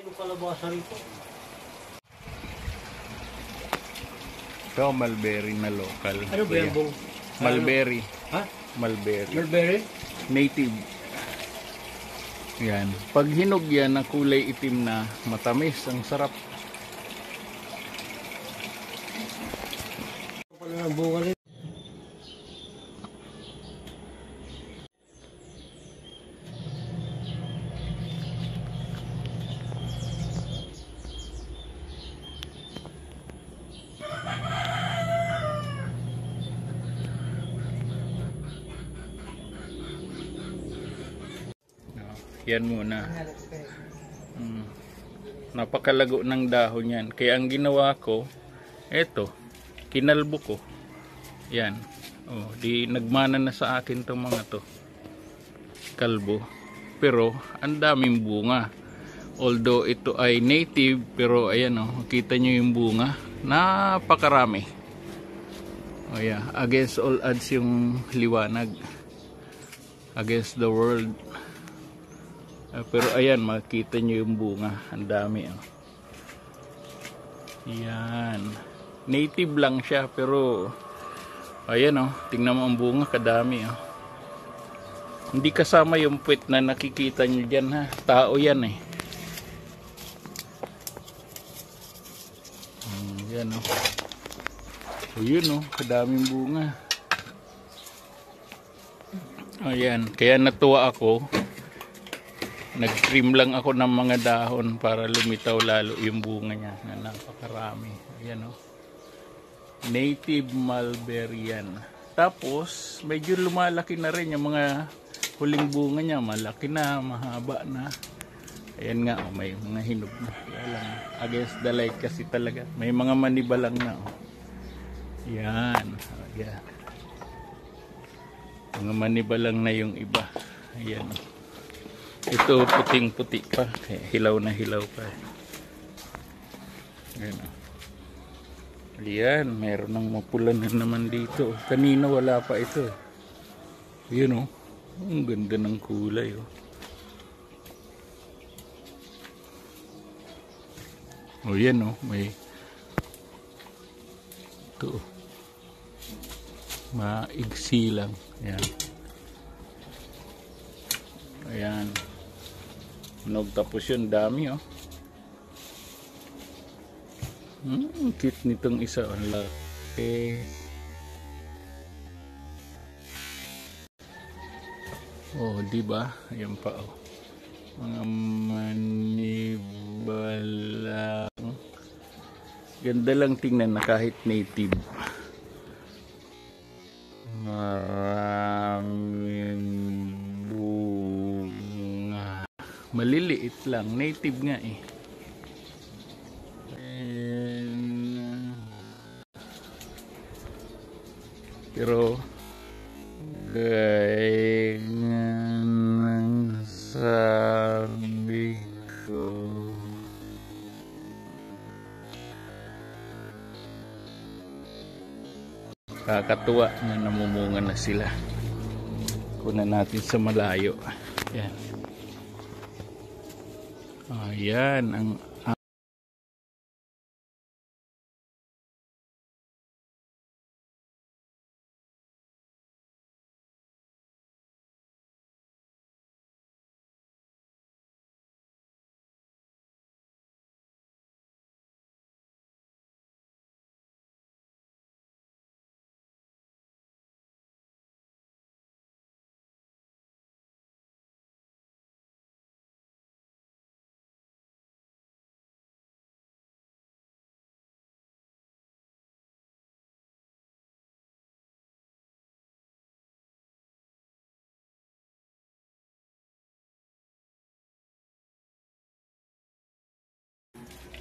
Yung kalabasa rito. Ito, mulberry na local. Ano ba yan, Bong? Mulberry. Ha? Mulberry. Mulberry? Native. Yan. Pag hinog yan, na kulay itim na matamis. Ang sarap. Pala ng bunga rin. Yan muna. Napakalago ng dahon yan. Kaya ang ginawa ko, eto, kinalbo ko. Yan. Oh, di nagmana na sa akin tong mga to. Kalbo. Pero ang daming bunga. Although ito ay native, pero ayan oh, kita nyo yung bunga. Napakarami. Oh yeah, against all odds yung liwanag. Against the world. Pero ayan, makita nyo yung bunga. Ang dami. Oh. Yan. Native lang siya, pero ayan oh, tingnan mo ang bunga, kadami oh. Hindi kasama yung puwet na nakikita nyo dyan ha. Tao yan eh. Yan oh. Ayun oh, kadaming bunga. Ayan, kaya natuwa ako. Nag-trim lang ako ng mga dahon para lumitaw lalo yung bunga niya na napakarami. Ayan o. Native mulberry yan. Tapos, medyo lumalaki na rin yung mga huling bunga niya. Malaki na, mahaba na. Ayan nga, oh, may mga hinog na. Kaya lang, against the light kasi talaga. May mga manibalang na. Oh. Yan. Ayan. Mga manibalang na yung iba. Ayan o. Ito puting-puti pa, kaya hilaw na hilaw pa. Ayan o. Ayan, meron ng mapula na naman dito. Kanina wala pa ito. Ayan o. Ang ganda ng kulay o. O yan o, may ito o. Maigsi lang. Ayan. Ayan. Tapos yun, dami oh. Cute nitong isa. Ang laki. Oh, diba? Ayan pa oh. Mga manibalang. Ganda lang tingnan na kahit native. Maraming bunga. Maliliit lang. Native nga eh. Pero gaya ng sabi ko, kakatuwa na namumunga na sila. Kunan natin sa malayo. Yan. Ayan ang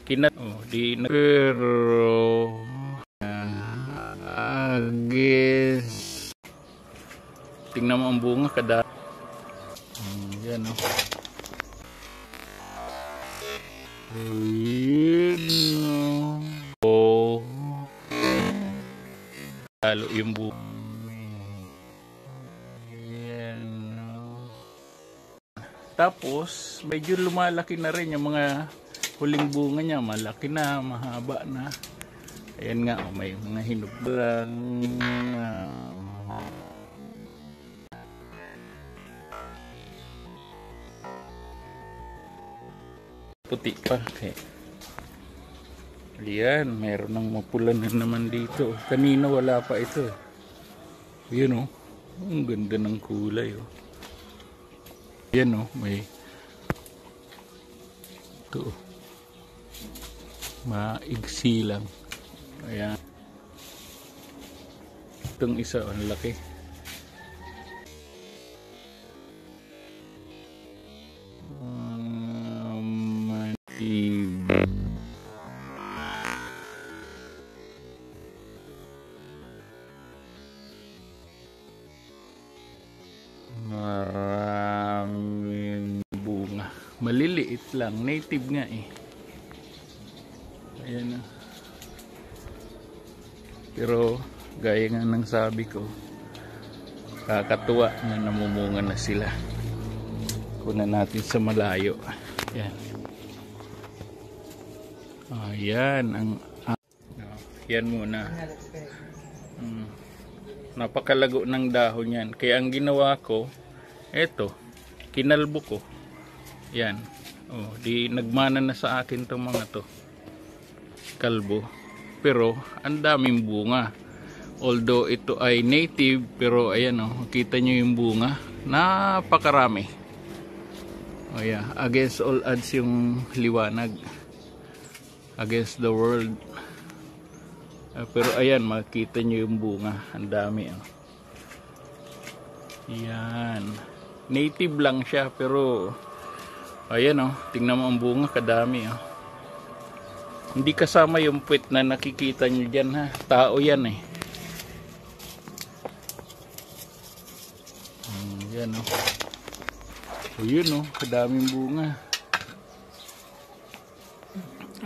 kinat oh, di na pero agis tingnan mo ang bunga kada yan oh. Oh, lalo yung bunga yan. Tapos medyo lumalaki na rin yung mga huling bunga niya, malaki na, mahaba na. Ayan nga, oh, may mga hinog lang. Puti pa. Okay. Ayan, meron ng mapula na naman dito. Kanina wala pa ito. Ayan, oh. Ang ganda ng kulay, oh. Ayan, oh, may ito. Maigsi lang. Ayan. Itong isa, ang laki. Maraming bunga. Maliliit lang. Native nga eh. Ayan na. Pero gaya nga ng sabi ko, kakatuwa na namumunga na sila. Kunan natin sa malayo. Ayan. Ayan. Yan muna. Napakalago ng dahon yan. Kaya ang ginawa ko, eto, kinalbo ko. Yan. Oh, di nagmana na sa akin tong mga to. Kalbo. Pero ang daming bunga. Although ito ay native, pero ayan oh, kita nyo yung bunga. Napakarami. Oh yeah, against all odds yung liwanag. Against the world. Pero ayan, makita nyo yung bunga. Ang dami oh. Yan. Native lang siya, pero ayan oh, tingnan mo ang bunga, kadami oh. Hindi kasama yung puwet na nakikita nyo dyan ha. Tao yan eh. Yan oh. O yun oh, kadaming bunga.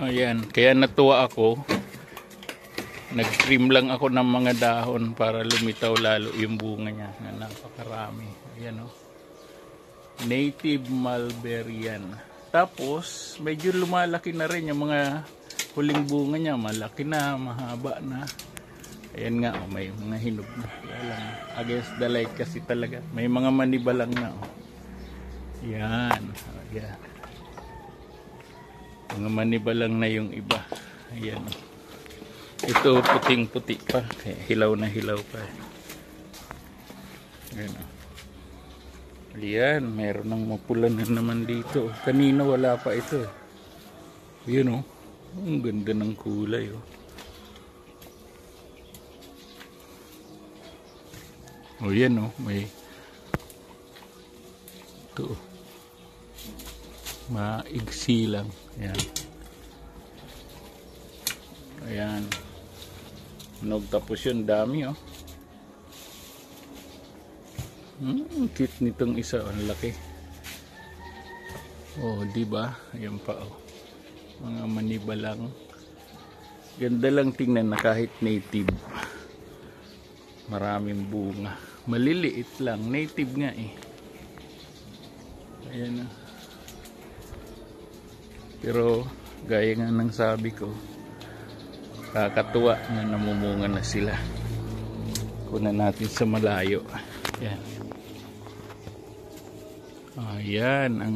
Ayan, kaya natuwa ako. Nag-trim lang ako ng mga dahon para lumitaw lalo yung bunga niya na napakarami. Ayan oh. Native mulberry yan. Tapos medyo lumalaki na rin yung mga huling bunga niya, malaki na, mahaba na. Ayan nga, oh, may mga hinog na. Ayan, against the light kasi talaga. May mga manibalang na. Oh. Yan. Ayan. Mga manibalang na yung iba. Ayan. Ito puting-puti pa. Kaya hilaw na hilaw pa. Ayan. Ayan, meron ng mapula na naman dito. Kanina wala pa ito. Ayan oh. Ang ganda ng kulay oh. Oh yan oh, may ito. Maigsi lang. Ayan. Ayan. Tapos yun, dami oh. Cute nitong isa, ang laki. Oh, di ba? Ayan pa oh. Mga manibalang. Ganda lang tingnan na kahit native. Maraming bunga. Maliliit lang. Native nga eh. Ayan na. Pero gaya nga ng sabi ko, kakatuwa na namumunga na sila. Kunan natin sa malayo. Ayan. Ayan ang